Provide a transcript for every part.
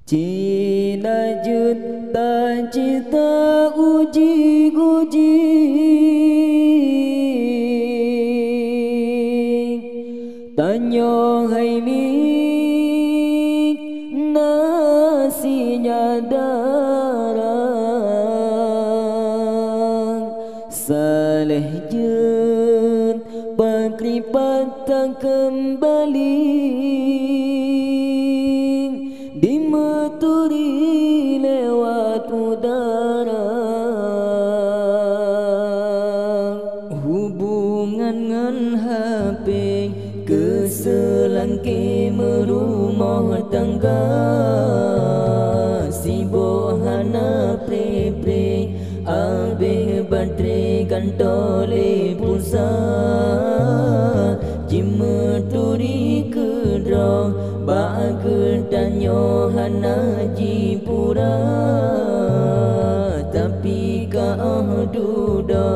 Chỉ là dứt ta chỉ ta uji ta nyo hay mi nasi darang saleh jen paklipat tak kembali dimeturi lewat udara hubungan ngan HP keselangke merumah tangga sibuk hana pre abeh batre kantole pulsa jimeturi kedra bager danyo hana jipura tapi ka duda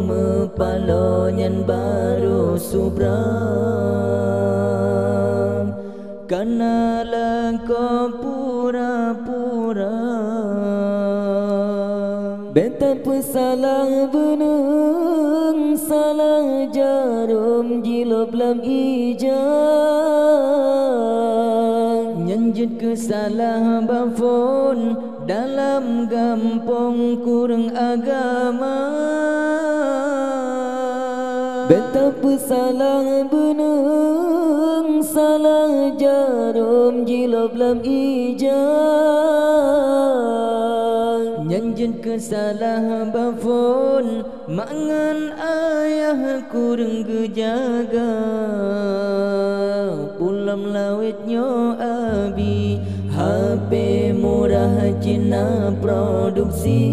mepalo nyan baru subram kanalah kau pura-pura beta pesalah beneng salah jarum jilop lam ijang nyanjut kesalah bafon dalam gampong kurang agama beta pesalah beneng salah jarum jilop lam ijang nyanjut kesalah bafon mangan ayah kurang gejaga pulam lawetnya abi HP murah Cina produksi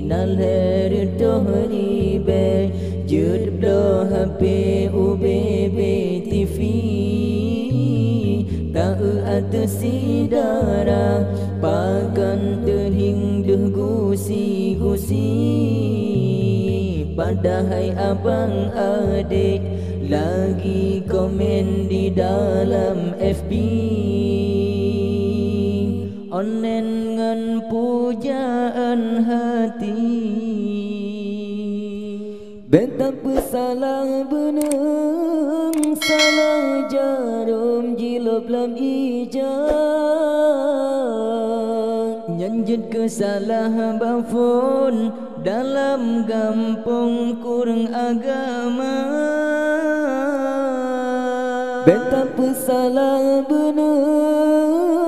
nalher doh ribe jud doh HP UBB TV tak atas sidara pakan terhing deh gusi-gusi padahal abang adik lagi komen di dalam FB onen ngan pujaan hati beta pesalah beneng salah jarum jilop lam ijang nyanjut kesalah bafon dalam gampong kurang agama beta pesalah beneng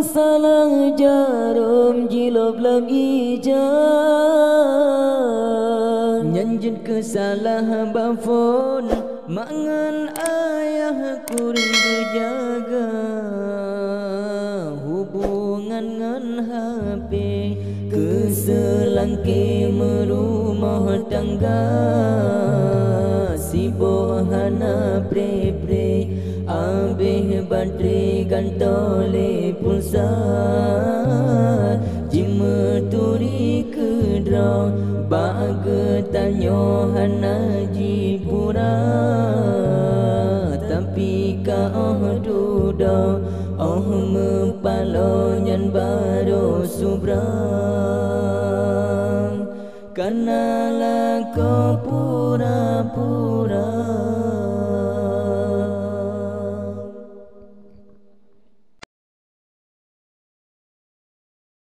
salah jarum jilop lam ijang nyanjut kesalah bafon mangan ayah kurang berjaga hubungan ngan HP keselangke merumah tangga sibuk hana pre abeh batre gantole pulsa jimeturi kedra bager tanyo hana jipura tapi ka duda mepalo nyan baru subram kanalah kau pura-pura